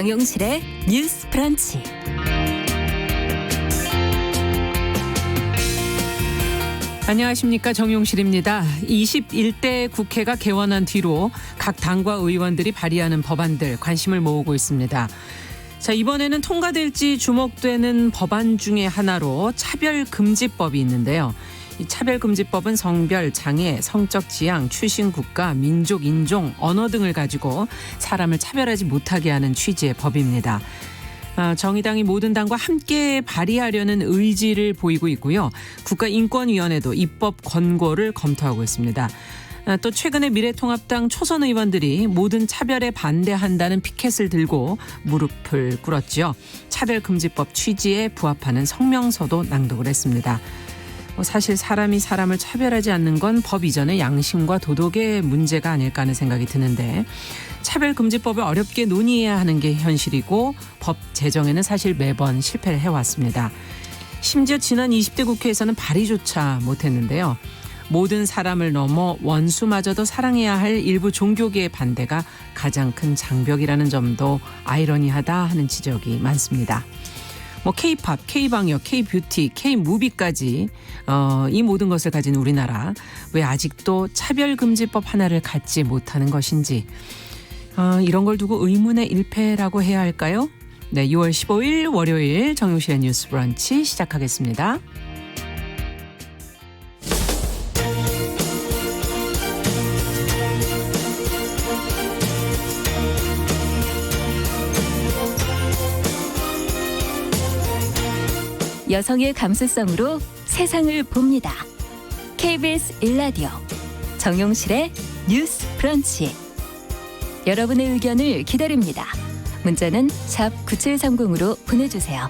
정용실의 뉴스 브런치. 안녕하십니까, 정용실입니다. 21대 국회가 개원한 뒤로 각 당과 의원들이 발의하는 법안들 관심을 모으고 있습니다. 자, 이번에는 통과될지 주목되는 법안 중에 하나로 차별금지법이 있는데요. 이 차별금지법은 성별, 장애, 성적 지향, 출신 국가, 민족, 인종, 언어 등을 가지고 사람을 차별하지 못하게 하는 취지의 법입니다. 정의당이 모든 당과 함께 발의하려는 의지를 보이고 있고요. 국가인권위원회도 입법 권고를 검토하고 있습니다. 또 최근에 미래통합당 초선 의원들이 모든 차별에 반대한다는 피켓을 들고 무릎을 꿇었죠. 차별금지법 취지에 부합하는 성명서도 낭독을 했습니다. 사실 사람이 사람을 차별하지 않는 건 법 이전의 양심과 도덕의 문제가 아닐까 하는 생각이 드는데, 차별금지법을 어렵게 논의해야 하는 게 현실이고 법 제정에는 사실 매번 실패를 해왔습니다. 심지어 지난 20대 국회에서는 발의조차 못했는데요. 모든 사람을 넘어 원수마저도 사랑해야 할 일부 종교계의 반대가 가장 큰 장벽이라는 점도 아이러니하다 하는 지적이 많습니다. K-팝, K-방역, K-뷰티, K-무비까지 이 모든 것을 가진 우리나라, 왜 아직도 차별금지법 하나를 갖지 못하는 것인지, 이런 걸 두고 의문의 일패라고 해야 할까요? 네, 6월 15일 월요일 정용실의 뉴스 브런치 시작하겠습니다. 여성의 감수성으로 세상을 봅니다. KBS 1라디오 정용실의 뉴스 브런치. 여러분의 의견을 기다립니다. 문자는 샵 9730으로 보내주세요.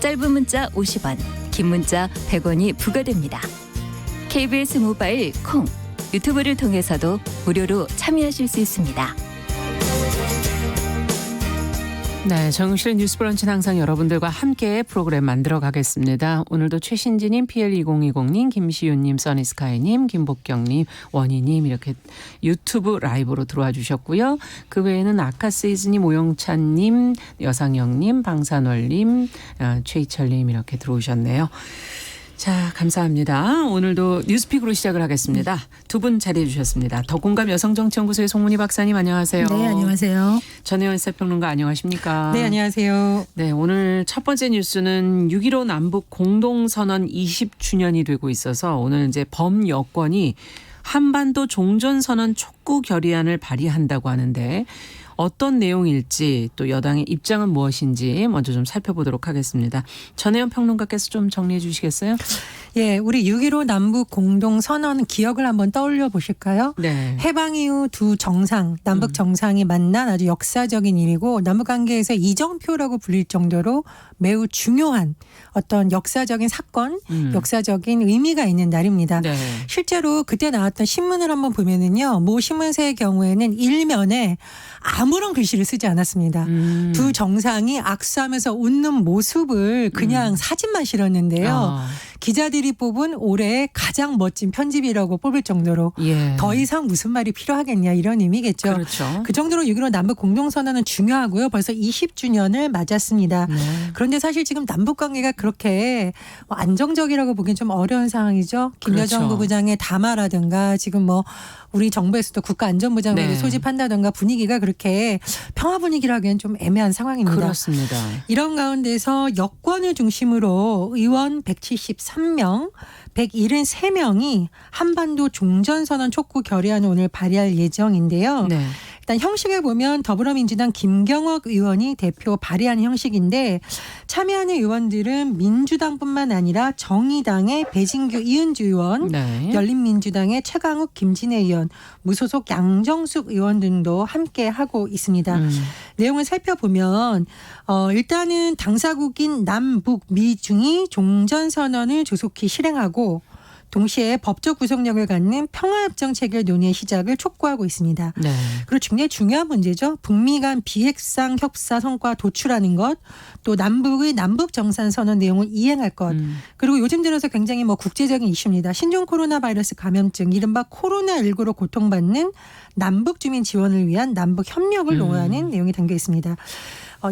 짧은 문자 50원, 긴 문자 100원이 부과됩니다. KBS 모바일 콩, 유튜브를 통해서도 무료로 참여하실 수 있습니다. 네, 정용실의 뉴스 브런치는 항상 여러분들과 함께 프로그램 만들어 가겠습니다. 오늘도 최신지님, PL2020님, 김시윤님, 써니스카이님, 김복경님, 원희님 이렇게 유튜브 라이브로 들어와 주셨고요. 그 외에는 아카세이즈님, 오영찬님, 여상영님, 방산월님, 최희철님 이렇게 들어오셨네요. 자, 감사합니다. 오늘도 뉴스픽으로 시작을 하겠습니다. 두 분 자리해 주셨습니다. 더공감 여성정치연구소의 송문희 박사님, 안녕하세요. 네, 안녕하세요. 전혜원 시사평론가, 안녕하십니까? 네, 안녕하세요. 네, 오늘 첫 번째 뉴스는 6.15 남북 공동선언 20주년이 되고 있어서 오늘 이제 범여권이 한반도 종전선언 촉구 결의안을 발의한다고 하는데, 어떤 내용일지 또 여당의 입장은 무엇인지 먼저 좀 살펴보도록 하겠습니다. 전혜연 평론가께서 좀 정리해 주시겠어요? 예, 우리 6.15 남북 공동선언 기억을 한번 떠올려 보실까요? 네. 해방 이후 두 정상, 남북 정상이 만난 아주 역사적인 일이고, 남북관계에서 이정표라고 불릴 정도로 매우 중요한 어떤 역사적인 사건, 역사적인 의미가 있는 날입니다. 네. 실제로 그때 나왔던 신문을 한번 보면은요, 모 신문사의 경우에는 일면에 아무런 글씨를 쓰지 않았습니다. 두 정상이 악수하면서 웃는 모습을 그냥 사진만 실었는데요. 기자들이 뽑은 올해의 가장 멋진 편집이라고 뽑을 정도로, 예. 더 이상 무슨 말이 필요하겠냐 이런 의미겠죠. 그렇죠. 그 정도로 6.15 남북 공동선언은 중요하고요. 벌써 20주년을 맞았습니다. 네. 그런데 사실 지금 남북관계가 그렇게 안정적이라고 보기엔 좀 어려운 상황이죠. 김여정 그렇죠. 부부장의 담화라든가 지금 우리 정부에서도 국가안전보장회를 네. 소집한다든가 분위기가 그렇게 평화 분위기라기엔 좀 애매한 상황입니다. 그렇습니다. 이런 가운데서 여권을 중심으로 의원 173명, 173명이 한반도 종전선언 촉구 결의안을 오늘 발의할 예정인데요. 네. 일단 형식을 보면 더불어민주당 김경옥 의원이 대표 발의하는 형식인데, 참여하는 의원들은 민주당뿐만 아니라 정의당의 배진규 이은주 의원, 네. 열린민주당의 최강욱 김진애 의원, 무소속 양정숙 의원 등도 함께 하고 있습니다. 내용을 살펴보면 일단은 당사국인 남북 미중이 종전선언을 조속히 실행하고, 동시에 법적 구속력을 갖는 평화협정 체결 논의의 시작을 촉구하고 있습니다. 네. 그리고 굉장히 중요한 문제죠. 북미 간 비핵상 협사 성과 도출하는 것, 또 남북의 남북 정상선언 내용을 이행할 것, 그리고 요즘 들어서 굉장히 국제적인 이슈입니다. 신종 코로나 바이러스 감염증, 이른바 코로나19로 고통받는 남북 주민 지원을 위한 남북 협력을 논하는 내용이 담겨 있습니다.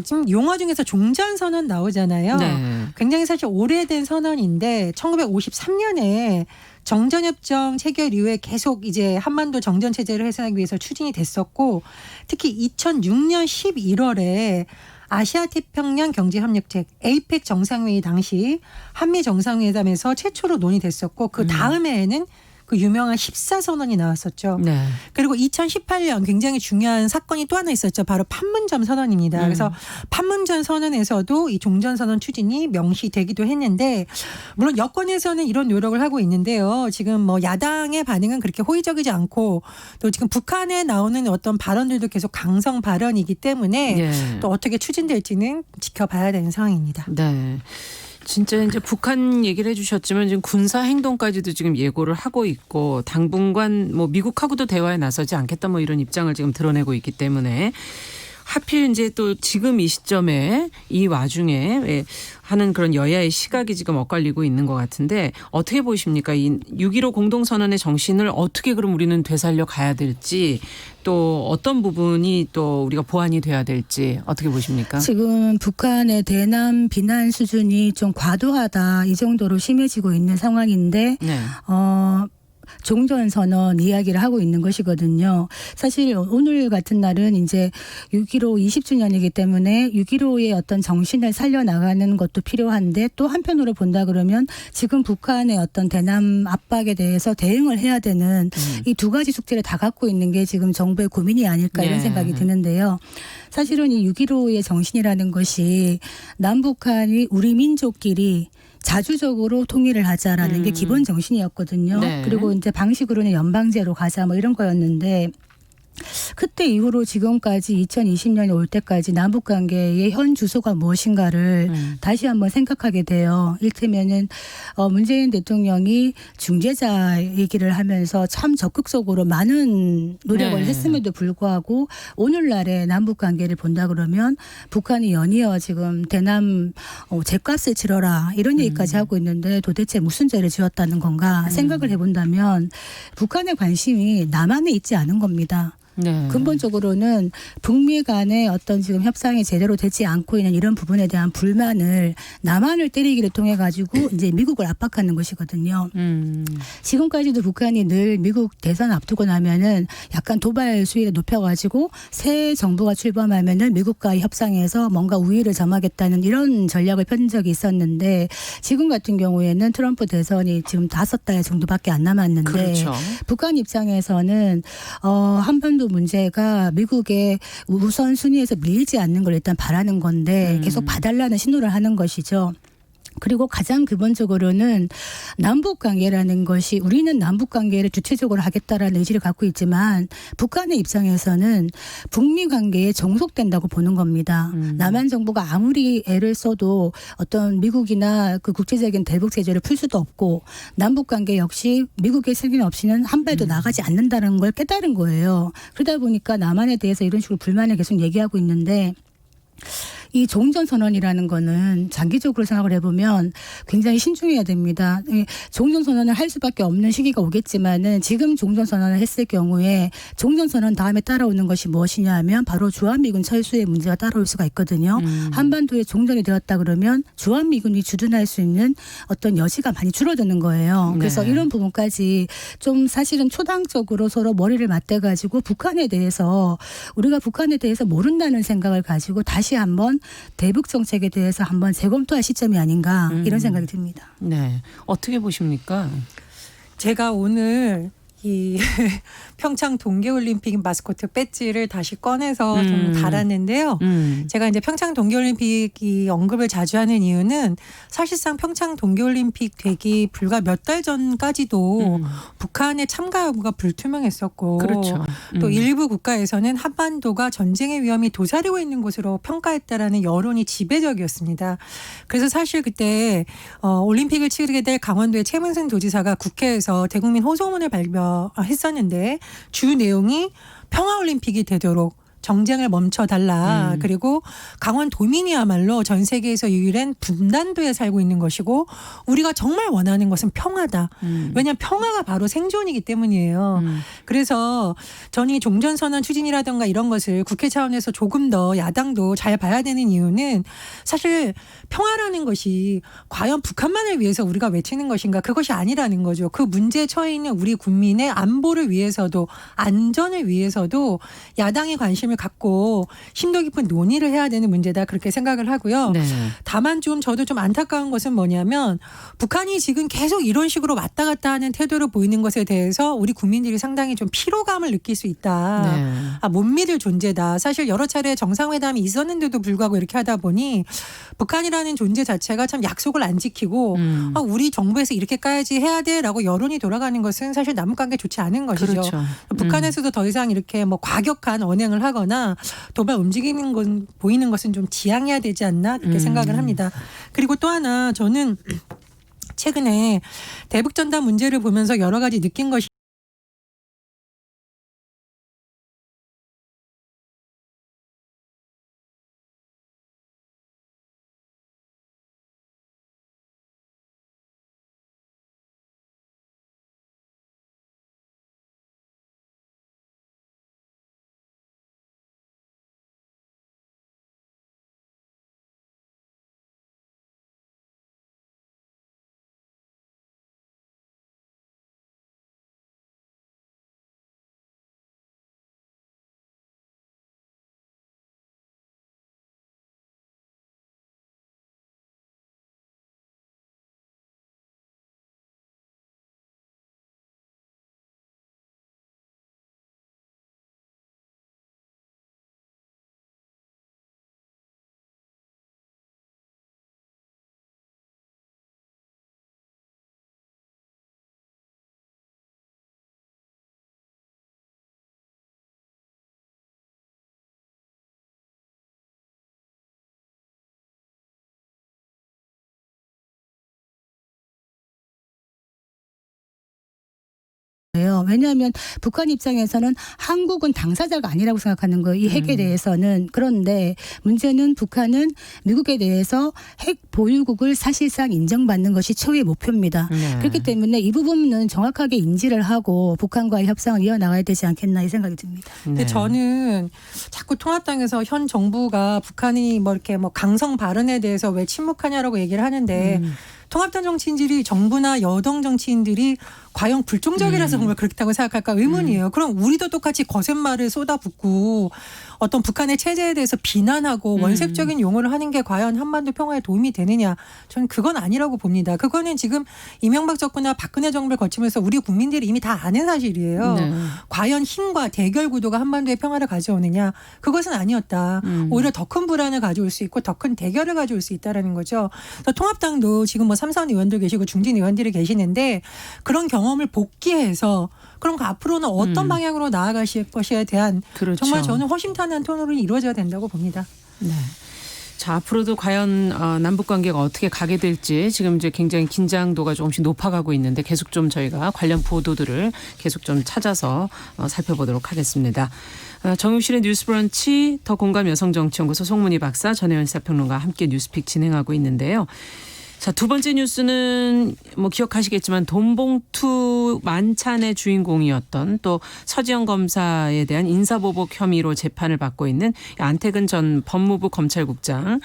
지금 용어 중에서 종전선언 나오잖아요. 네. 굉장히 사실 오래된 선언인데 1953년에 정전협정 체결 이후에 계속 이제 한반도 정전 체제를 해소하기 위해서 추진이 됐었고 특히 2006년 11월에 아시아 태평양 경제협력체 APEC 정상회의 당시 한미 정상회담에서 최초로 논의됐었고 그 다음해에는 그 유명한 14선언이 나왔었죠. 네. 그리고 2018년 굉장히 중요한 사건이 또 하나 있었죠. 바로 판문점 선언입니다. 그래서 판문점 선언에서도 이 종전선언 추진이 명시되기도 했는데 물론 여권에서는 이런 노력을 하고 있는데요. 지금 뭐 야당의 반응은 그렇게 호의적이지 않고 또 지금 북한에 나오는 어떤 발언들도 계속 강성 발언이기 때문에 네. 또 어떻게 추진될지는 지켜봐야 되는 상황입니다. 네. 진짜 이제 북한 얘기를 해주셨지만 지금 군사 행동까지도 지금 예고를 하고 있고 당분간 뭐 미국하고도 대화에 나서지 않겠다 뭐 이런 입장을 지금 드러내고 있기 때문에 하필 이제 또 지금 이 시점에 이 와중에 하는 그런 여야의 시각이 지금 엇갈리고 있는 것 같은데 어떻게 보십니까? 이 6.15 공동선언의 정신을 어떻게 그럼 우리는 되살려 가야 될지 또 어떤 부분이 또 우리가 보완이 돼야 될지 어떻게 보십니까? 지금 북한의 대남 비난 수준이 좀 과도하다 이 정도로 심해지고 있는 상황인데 네. 종전선언 이야기를 하고 있는 것이거든요. 사실 오늘 같은 날은 이제 6.15 20주년이기 때문에 6.15의 어떤 정신을 살려나가는 것도 필요한데 또 한편으로 본다 그러면 지금 북한의 어떤 대남 압박에 대해서 대응을 해야 되는 이 두 가지 숙제를 다 갖고 있는 게 지금 정부의 고민이 아닐까 이런 네. 생각이 드는데요. 사실은 이 6.15의 정신이라는 것이 남북한이 우리 민족끼리 자주적으로 통일을 하자라는 게 기본 정신이었거든요. 네. 그리고 이제 방식으로는 연방제로 가자 뭐 이런 거였는데 그때 이후로 지금까지 2020년이 올 때까지 남북관계의 현 주소가 무엇인가를 다시 한번 생각하게 돼요. 이를테면은 문재인 대통령이 중재자 얘기를 하면서 참 적극적으로 많은 노력을 네. 했음에도 불구하고 오늘날의 남북관계를 본다 그러면 북한이 연이어 지금 대남 죗값을 치러라 이런 얘기까지 하고 있는데 도대체 무슨 죄를 지었다는 건가 생각을 해본다면 북한의 관심이 남한에 있지 않은 겁니다. 네. 근본적으로는 북미 간의 어떤 지금 협상이 제대로 되지 않고 있는 이런 부분에 대한 불만을 남한을 때리기를 통해 가지고 이제 미국을 압박하는 것이거든요. 지금까지도 북한이 늘 미국 대선 앞두고 나면은 약간 도발 수위를 높여가지고 새 정부가 출범하면은 미국과의 협상에서 뭔가 우위를 점하겠다는 이런 전략을 펴는 적이 있었는데 지금 같은 경우에는 트럼프 대선이 지금 5달 정도밖에 안 남았는데 그렇죠. 북한 입장에서는 한반도 문제가 미국의 우선순위에서 밀리지 않는 걸 일단 바라는 건데 계속 봐달라는 신호를 하는 것이죠. 그리고 가장 근본적으로는 남북관계라는 것이 우리는 남북관계를 주체적으로 하겠다라는 의지를 갖고 있지만 북한의 입장에서는 북미 관계에 종속된다고 보는 겁니다. 남한 정부가 아무리 애를 써도 어떤 미국이나 그 국제적인 대북 제재를 풀 수도 없고 남북관계 역시 미국의 승인 없이는 한 발도 나가지 않는다는 걸 깨달은 거예요. 그러다 보니까 남한에 대해서 이런 식으로 불만을 계속 얘기하고 있는데 이 종전선언이라는 거는 장기적으로 생각을 해보면 굉장히 신중해야 됩니다. 종전선언을 할 수밖에 없는 시기가 오겠지만은 지금 종전선언을 했을 경우에 종전선언 다음에 따라오는 것이 무엇이냐 하면 바로 주한미군 철수의 문제가 따라올 수가 있거든요. 한반도에 종전이 되었다 그러면 주한미군이 주둔할 수 있는 어떤 여지가 많이 줄어드는 거예요. 그래서 네. 이런 부분까지 좀 사실은 초당적으로 서로 머리를 맞대가지고 북한에 대해서 우리가 북한에 대해서 모른다는 생각을 가지고 다시 한번 대북 정책에 대해서 한번 재검토할 시점이 아닌가 이런 생각이 듭니다. 네. 어떻게 보십니까? 제가 오늘 이 평창 동계올림픽 마스코트 배지를 다시 꺼내서 좀 달았는데요. 제가 이제 평창 동계올림픽 이 언급을 자주 하는 이유는 사실상 평창 동계올림픽 되기 불과 몇 달 전까지도 북한의 참가 여부가 불투명했었고 그렇죠. 또 일부 국가에서는 한반도가 전쟁의 위험이 도사리고 있는 곳으로 평가했다라는 여론이 지배적이었습니다. 그래서 사실 그때 올림픽을 치르게 될 강원도의 최문순 도지사가 국회에서 대국민 호소문을 발표했었는데 주 내용이 평화올림픽이 되도록 정쟁을 멈춰달라. 그리고 강원도민이야말로 전 세계에서 유일한 분단도에 살고 있는 것이고 우리가 정말 원하는 것은 평화다. 왜냐하면 평화가 바로 생존이기 때문이에요. 그래서 저는 이 종전선언 추진이라든가 이런 것을 국회 차원에서 조금 더 야당도 잘 봐야 되는 이유는 사실 평화라는 것이 과연 북한만을 위해서 우리가 외치는 것인가 그것이 아니라는 거죠. 그 문제에 처해 있는 우리 국민의 안보를 위해서도 안전을 위해서도 야당의 관심을 갖고 심도 깊은 논의를 해야 되는 문제다 그렇게 생각을 하고요. 네. 다만 좀 저도 좀 안타까운 것은 뭐냐면 북한이 지금 계속 이런 식으로 왔다 갔다 하는 태도를 보이는 것에 대해서 우리 국민들이 상당히 좀 피로감을 느낄 수 있다. 네. 아, 못 믿을 존재다. 사실 여러 차례 정상회담이 있었는데도 불구하고 이렇게 하다 보니 북한이라는 존재 자체가 참 약속을 안 지키고 아, 우리 정부에서 이렇게까지 해야 돼라고 여론이 돌아가는 것은 사실 남북관계 좋지 않은 것이죠. 그렇죠. 북한에서도 더 이상 이렇게 뭐 과격한 언행을 하거나 도발 움직이는 건 보이는 것은 좀 지양해야 되지 않나 그렇게 생각을 합니다. 그리고 또 하나 저는 최근에 대북전단 문제를 보면서 여러 가지 느낀 것이 왜냐하면 북한 입장에서는 한국은 당사자가 아니라고 생각하는 거예요. 이 핵에 대해서는. 그런데 문제는 북한은 미국에 대해서 핵 보유국을 사실상 인정받는 것이 초유의 목표입니다. 네. 그렇기 때문에 이 부분은 정확하게 인지를 하고 북한과의 협상을 이어나가야 되지 않겠나 이 생각이 듭니다. 근데 네. 저는 자꾸 통합당에서 현 정부가 북한이 뭐 이렇게 뭐 강성 발언에 대해서 왜 침묵하냐라고 얘기를 하는데 통합당 정치인들이 정부나 여당 정치인들이 과연 불종적이라서 정말 그렇다고 생각할까 의문이에요. 그럼 우리도 똑같이 거센말을 쏟아붓고 어떤 북한의 체제에 대해서 비난하고 원색적인 용어를 하는 게 과연 한반도 평화에 도움이 되느냐. 저는 그건 아니라고 봅니다. 그거는 지금 이명박 정부나 박근혜 정부를 거치면서 우리 국민들이 이미 다 아는 사실이에요. 네. 과연 힘과 대결 구도가 한반도의 평화를 가져오느냐. 그것은 아니었다. 오히려 더 큰 불안을 가져올 수 있고 더 큰 대결을 가져올 수 있다는 거죠. 그래서 통합당도 지금 뭐 삼선 의원도 계시고 중진 의원들이 계시는데 그런 경험을 복귀해서 그럼 앞으로는 어떤 방향으로 나아가실 것에 대한 그렇죠. 정말 저는 허심탄회한 토론이 이루어져야 된다고 봅니다. 네. 자, 앞으로도 과연 남북 관계가 어떻게 가게 될지 지금 이제 굉장히 긴장도가 조금씩 높아가고 있는데 계속 좀 저희가 관련 보도들을 계속 좀 찾아서 살펴보도록 하겠습니다. 정용실의 뉴스브런치 더 공감 여성정치연구소 송문희 박사 전혜연 시사평론가와 함께 뉴스픽 진행하고 있는데요. 자, 두 번째 뉴스는 뭐 기억하시겠지만 돈봉투 만찬의 주인공이었던 또 서지영 검사에 대한 인사보복 혐의로 재판을 받고 있는 안태근 전 법무부 검찰국장.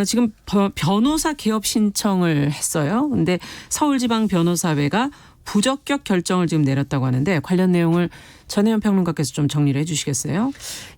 지금 변호사 개업 신청을 했어요. 근데 서울지방변호사회가 부적격 결정을 지금 내렸다고 하는데 관련 내용을 전혜연 평론가께서 좀 정리를 해 주시겠어요?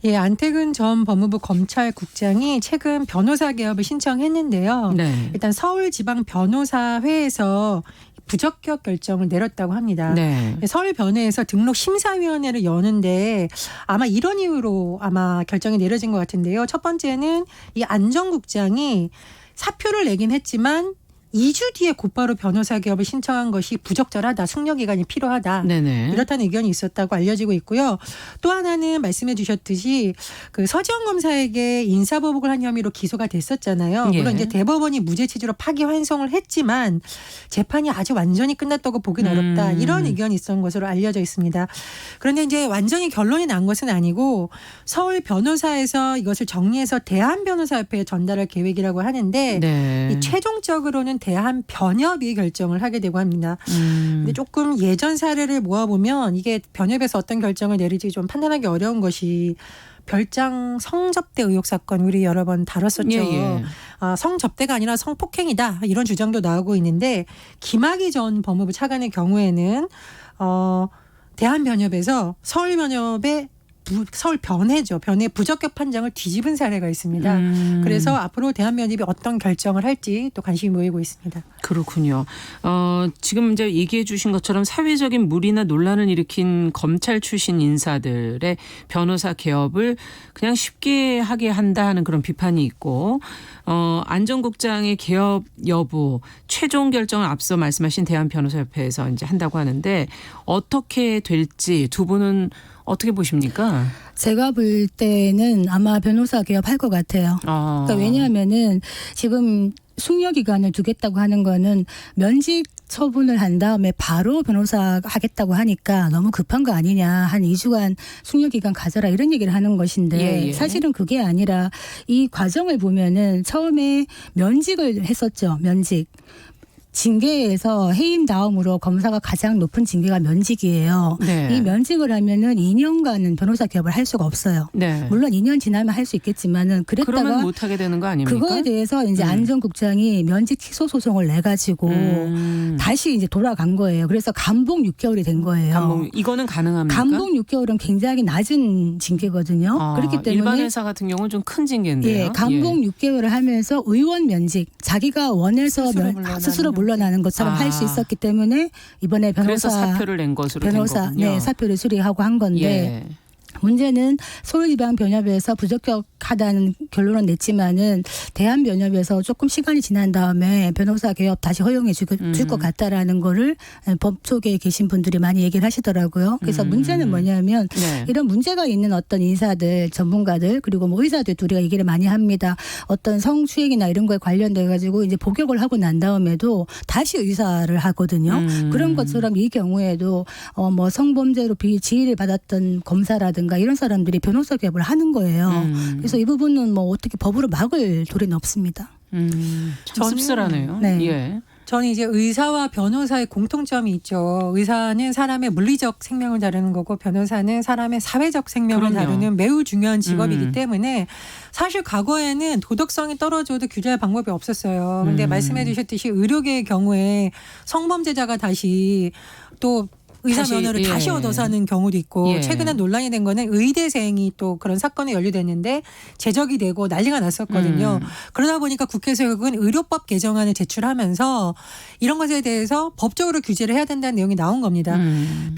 예, 안태근 전 법무부 검찰국장이 최근 변호사 개업을 신청했는데요. 네. 일단 서울지방변호사회에서 부적격 결정을 내렸다고 합니다. 네. 서울변회에서 등록 심사위원회를 여는데 아마 이런 이유로 아마 결정이 내려진 것 같은데요. 첫 번째는 이 안 전 국장이 사표를 내긴 했지만 2주 뒤에 곧바로 변호사 개업을 신청한 것이 부적절하다. 숙려 기간이 필요하다. 네네. 이렇다는 의견이 있었다고 알려지고 있고요. 또 하나는 말씀해 주셨듯이 그 서지영 검사에게 인사보복을 한 혐의로 기소가 됐었잖아요. 예. 물론 이제 대법원이 무죄 취지로 파기환송을 했지만 재판이 아직 완전히 끝났다고 보긴 어렵다. 이런 의견이 있었던 것으로 알려져 있습니다. 그런데 이제 완전히 결론이 난 것은 아니고 서울 변호사에서 이것을 정리해서 대한변호사협회에 전달할 계획이라고 하는데 네. 이 최종적으로는 대한변협이 결정을 하게 되고 합니다. 근데 조금 예전 사례를 모아보면 이게 변협에서 어떤 결정을 내릴지 좀 판단하기 어려운 것이 별장 성접대 의혹 사건 우리 여러 번 다뤘었죠. 예. 성접대가 아니라 성폭행이다 이런 주장도 나오고 있는데 김학의 전 법무부 차관의 경우에는 대한변협에서 서울변협의 서울 변회죠. 변회 부적격 판정을 뒤집은 사례가 있습니다. 그래서 앞으로 대한변협이 어떤 결정을 할지 또 관심이 모이고 있습니다. 그렇군요. 지금 이제 얘기해 주신 것처럼 사회적인 물의나 논란을 일으킨 검찰 출신 인사들의 변호사 개업을 그냥 쉽게 하게 한다 하는 그런 비판이 있고 안 전 국장의 개업 여부 최종 결정을 앞서 말씀하신 대한변호사협회에서 이제 한다고 하는데 어떻게 될지 두 분은 어떻게 보십니까? 제가 볼 때는 아마 변호사 개업할 것 같아요. 그러니까 왜냐하면은 지금 숙려 기간을 두겠다고 하는 거는 면직 처분을 한 다음에 바로 변호사 하겠다고 하니까 너무 급한 거 아니냐. 한 2주간 숙려 기간 가져라 이런 얘기를 하는 것인데 예. 사실은 그게 아니라 이 과정을 보면은 처음에 면직을 했었죠. 면직. 징계에서 해임 다음으로 검사가 가장 높은 징계가 면직이에요. 네. 이 면직을 하면은 2년간은 변호사 개업을 할 수가 없어요. 네. 물론 2년 지나면 할 수 있겠지만은 그러면 그랬다가 못하게 되는 거 아닙니까? 그거에 대해서 이제 안 전 국장이 면직 취소 소송을 내 가지고 다시 이제 돌아간 거예요. 그래서 감봉 6개월이 된 거예요. 감봉 이거는 가능합니까? 감봉 6개월은 굉장히 낮은 징계거든요. 그렇기 때문에 일반 회사 같은 경우는 좀 큰 징계인데요. 예, 감봉 6개월을 하면서 의원 면직 자기가 원해서 스스로 물러나는 것처럼 할 수 있었기 때문에 이번에 그래서 사표를 낸 것으로 된 거군요. 네, 사표를 수리하고 한 건데 예. 문제는 서울지방변협에서 부적격하다는 결론은 냈지만은 대한변협에서 조금 시간이 지난 다음에 변호사 개업 다시 허용해 줄 것 같다라는 거를 법조계에 계신 분들이 많이 얘기를 하시더라고요. 그래서 문제는 뭐냐면 네. 이런 문제가 있는 어떤 인사들, 전문가들 그리고 뭐 의사들 우리가 얘기를 많이 합니다. 어떤 성추행이나 이런 거에 관련돼 가지고 이제 복역을 하고 난 다음에도 다시 의사를 하거든요. 그런 것처럼 이 경우에도 뭐 성범죄로 지휘를 받았던 검사라든가 이런 사람들이 변호사 개업을 하는 거예요. 그래서 이 부분은 뭐 어떻게 법으로 막을 도리는 없습니다. 참 씁쓸하네요. 네. 예. 저는 이제 의사와 변호사의 공통점이 있죠. 의사는 사람의 물리적 생명을 다루는 거고 변호사는 사람의 사회적 생명을 그럼요. 다루는 매우 중요한 직업이기 때문에 사실 과거에는 도덕성이 떨어져도 규제할 방법이 없었어요. 근데 말씀해 주셨듯이 의료계의 경우에 성범죄자가 다시 또 의사 면허를 다시 얻어서 하는 경우도 있고 최근에 논란이 된 거는 의대생이 또 그런 사건에 연루됐는데 제적이 되고 난리가 났었거든요. 그러다 보니까 국회에서 결국은 의료법 개정안을 제출하면서 이런 것에 대해서 법적으로 규제를 해야 된다는 내용이 나온 겁니다.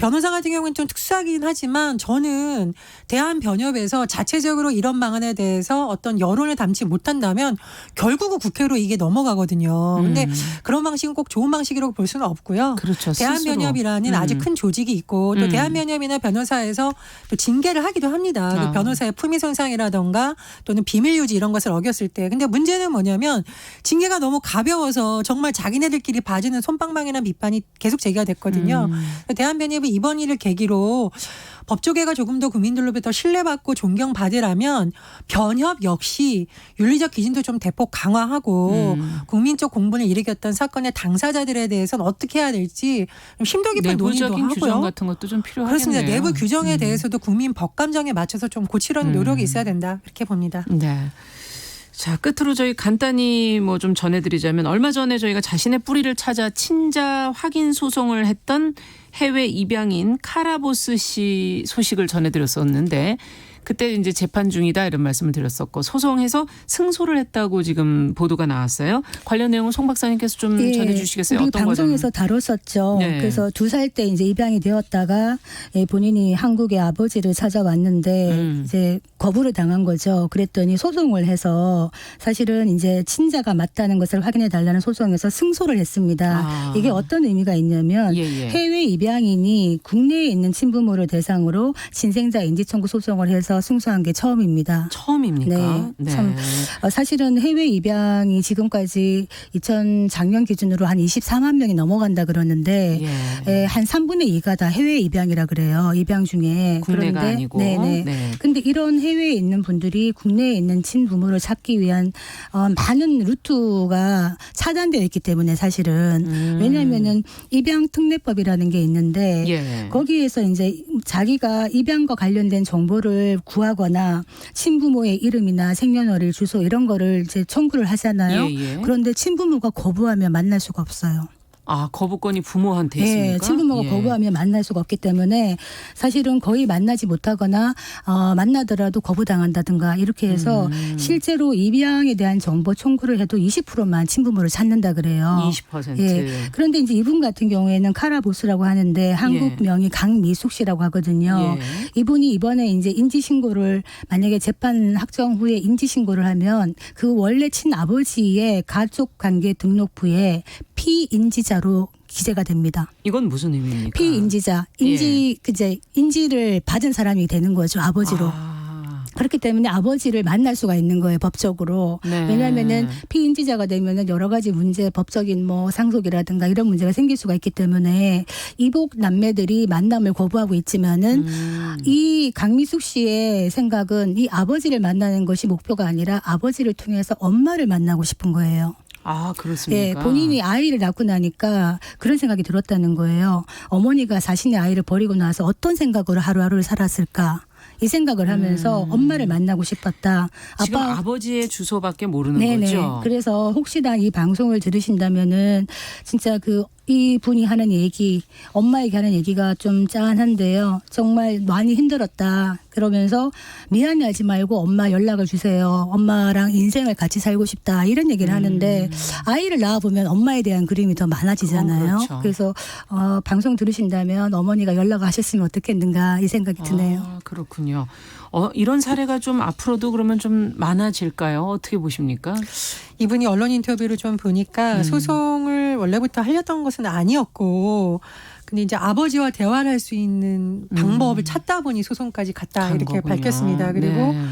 변호사 같은 경우는 좀 특수하긴 하지만 저는 대한변협에서 자체적으로 이런 방안에 대해서 어떤 여론을 담지 못한다면 결국은 국회로 이게 넘어가거든요. 근데 그런 방식은 꼭 좋은 방식이라고 볼 수는 없고요. 그렇죠. 대한변협이라는 아주 큰 조직이 있고 또 대한변협이나 변호사에서 또 징계를 하기도 합니다. 그 변호사의 품위 손상이라던가 또는 비밀 유지 이런 것을 어겼을 때. 근데 문제는 뭐냐면 징계가 너무 가벼워서 정말 자기네들끼리 봐주는 솜방망이라는 비판이 계속 제기가 됐거든요. 대한변협이 이번 일을 계기로 법조계가 조금 더 국민들로부터 신뢰받고 존경받으려면 변협 역시 윤리적 기준도 좀 대폭 강화하고 국민적 공분을 일으켰던 사건의 당사자들에 대해서는 어떻게 해야 될지 심도 깊은 논의도 내부적인 규정 하고요. 같은 것도 좀 필요하겠네요. 그렇습니다. 내부 규정에 대해서도 국민 법감정에 맞춰서 좀 고치려는 노력이 있어야 된다. 이렇게 봅니다. 네. 자, 끝으로 저희 간단히 뭐 좀 전해드리자면 얼마 전에 저희가 자신의 뿌리를 찾아 친자 확인 소송을 했던 해외 입양인 카라보스 씨 소식을 전해드렸었는데 그때 이제 재판 중이다 이런 말씀을 드렸었고 소송해서 승소를 했다고 지금 보도가 나왔어요. 관련 내용을 송 박사님께서 좀 예, 전해주시겠어요? 우리 어떤 방송에서 다뤘었죠. 네. 그래서 2살 때 이제 입양이 되었다가 본인이 한국의 아버지를 찾아왔는데 이제 거부를 당한 거죠. 그랬더니 소송을 해서 사실은 이제 친자가 맞다는 것을 확인해 달라는 소송에서 승소를 했습니다. 아. 이게 어떤 의미가 있냐면 예, 예. 해외 입양인이 국내에 있는 친부모를 대상으로 친생자 인지청구 소송을 해서 승소한 게 처음입니다. 처음입니까? 네, 참 사실은 해외 입양이 지금까지 작년 기준으로 한 24만 명이 넘어간다 그러는데 한 3분의 2가 다 해외 입양이라 그래요. 입양 중에. 국내가 그런데 아니고. 네네. 네. 근데 이런 해외에 있는 분들이 국내에 있는 친부모를 찾기 위한 많은 루트가 차단되어 있기 때문에 사실은 왜냐하면은 입양 특례법이라는 게 있는데 예. 거기에서 이제 자기가 입양과 관련된 정보를 구하거나 친부모의 이름이나 생년월일, 주소 이런 거를 이제 청구를 하잖아요. 예, 예. 그런데 친부모가 거부하면 만날 수가 없어요. 아, 거부권이 부모한테 있습니까? 네, 친부모가 예. 거부하면 만날 수가 없기 때문에 사실은 거의 만나지 못하거나 만나더라도 거부당한다든가 이렇게 해서 실제로 입양에 대한 정보 청구를 해도 20%만 친부모를 찾는다 그래요. 20%. 예. 그런데 이제 이분 같은 경우에는 카라보스라고 하는데 한국 명이 강미숙 씨라고 하거든요. 예. 이분이 이번에 이제 인지신고를 만약에 재판 확정 후에 인지신고를 하면 그 원래 친아버지의 가족관계 등록부에 피인지자로 기재가 됩니다. 이건 무슨 의미입니까? 피인지자, 인지를 받은 사람이 되는 거죠, 아버지로. 그렇기 때문에 아버지를 만날 수가 있는 거예요, 법적으로. 네. 왜냐하면은 피인지자가 되면은 여러 가지 문제, 법적인 뭐 상속이라든가 이런 문제가 생길 수가 있기 때문에 이복 남매들이 만남을 거부하고 있지만은 이 강미숙 씨의 생각은 이 아버지를 만나는 것이 목표가 아니라 아버지를 통해서 엄마를 만나고 싶은 거예요. 아, 그렇습니까? 예, 본인이 아이를 낳고 나니까 그런 생각이 들었다는 거예요. 어머니가 자신의 아이를 버리고 나서 어떤 생각으로 하루하루를 살았을까? 이 생각을 하면서 엄마를 만나고 싶었다. 지금 아버지의 주소밖에 모르는 네네. 거죠? 그래서 혹시나 이 방송을 들으신다면은 진짜 이 분이 하는 얘기, 엄마에게 하는 얘기가 좀 짠한데요. 정말 많이 힘들었다. 그러면서 미안해하지 말고 엄마 연락을 주세요. 엄마랑 인생을 같이 살고 싶다. 이런 얘기를 하는데 아이를 낳아보면 엄마에 대한 그림이 더 많아지잖아요. 그렇죠. 그래서 방송 들으신다면 어머니가 연락하셨으면 어떻겠는가 이 생각이 드네요. 아, 그렇군요. 이런 사례가 좀 앞으로도 그러면 좀 많아질까요? 어떻게 보십니까? 이분이 언론 인터뷰를 좀 보니까 소송을 원래부터 하려던 것은 아니었고 근데 이제 아버지와 대화를 할 수 있는 방법을 찾다 보니 소송까지 갔다 이렇게 거군요. 밝혔습니다. 그리고 네.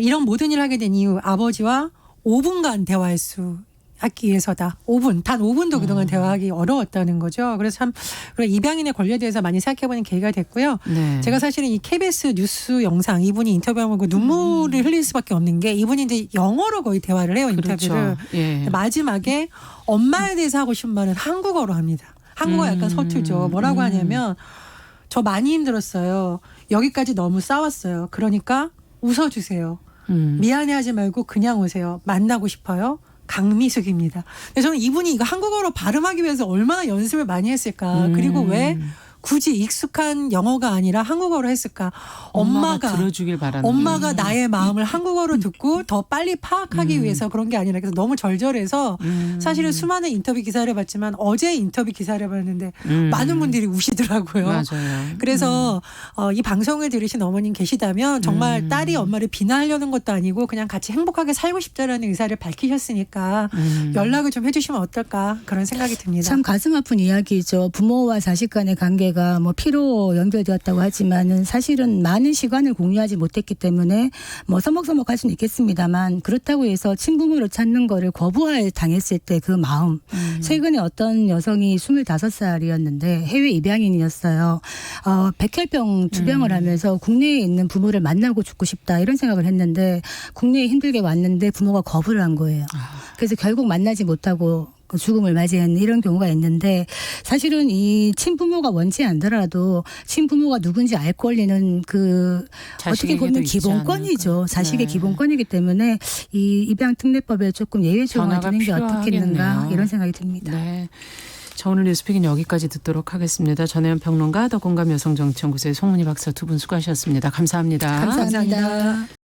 이런 모든 일을 하게 된 이유 아버지와 5분간 대화할 수 하기 위해서다. 5분. 단 5분도 그동안 대화하기 어려웠다는 거죠. 그래서 참 입양인의 권리에 대해서 많이 생각해보는 계기가 됐고요. 네. 제가 사실은 이 KBS 뉴스 영상 이분이 인터뷰하고 눈물을 흘릴 수밖에 없는 게 이분이 이제 영어로 거의 대화를 해요. 인터뷰를. 그렇죠. 예. 마지막에 엄마에 대해서 하고 싶은 말은 한국어로 합니다. 한국어 약간 서툴죠. 뭐라고 하냐면 저 많이 힘들었어요. 여기까지 너무 싸웠어요. 그러니까 웃어주세요. 미안해하지 말고 그냥 오세요. 만나고 싶어요. 강미숙입니다. 근데 저는 이분이 이거 한국어로 발음하기 위해서 얼마나 연습을 많이 했을까. 그리고 왜 굳이 익숙한 영어가 아니라 한국어로 했을까. 엄마가 들어주길 바라는 엄마가 나의 마음을 한국어로 듣고 더 빨리 파악하기 위해서 그런 게 아니라 그래서 너무 절절해서 사실은 수많은 인터뷰 기사를 봤지만 어제 인터뷰 기사를 봤는데 많은 분들이 우시더라고요. 맞아요. 그래서 이 방송을 들으신 어머님 계시다면 정말 딸이 엄마를 비난하려는 것도 아니고 그냥 같이 행복하게 살고 싶다라는 의사를 밝히셨으니까 연락을 좀 해주시면 어떨까 그런 생각이 듭니다. 참 가슴 아픈 이야기죠. 부모와 자식 간의 관계가 뭐 피로 연결되었다고 하지만은 사실은 많은 시간을 공유하지 못했기 때문에 뭐 서먹서먹할 수는 있겠습니다만 그렇다고 해서 친부모를 찾는 거를 거부할 당했을 때 그 마음. 최근에 어떤 여성이 25살이었는데 해외 입양인이었어요. 백혈병 투병을 하면서 국내에 있는 부모를 만나고 죽고 싶다 이런 생각을 했는데 국내에 힘들게 왔는데 부모가 거부를 한 거예요. 그래서 결국 만나지 못하고 죽음을 맞이하는 이런 경우가 있는데 사실은 이 친부모가 원치 않더라도 친부모가 누군지 알 권리는 어떻게 보면 기본권이죠. 자식의 기본권이기 때문에 이 입양특례법에 조금 예외 조항을 두는 게 어떻겠는가 이런 생각이 듭니다. 네. 자, 오늘 뉴스픽은 여기까지 듣도록 하겠습니다. 전혜연 평론가, 더공감 여성정치연구소의 송문희 박사 두 분 수고하셨습니다. 감사합니다. 감사합니다.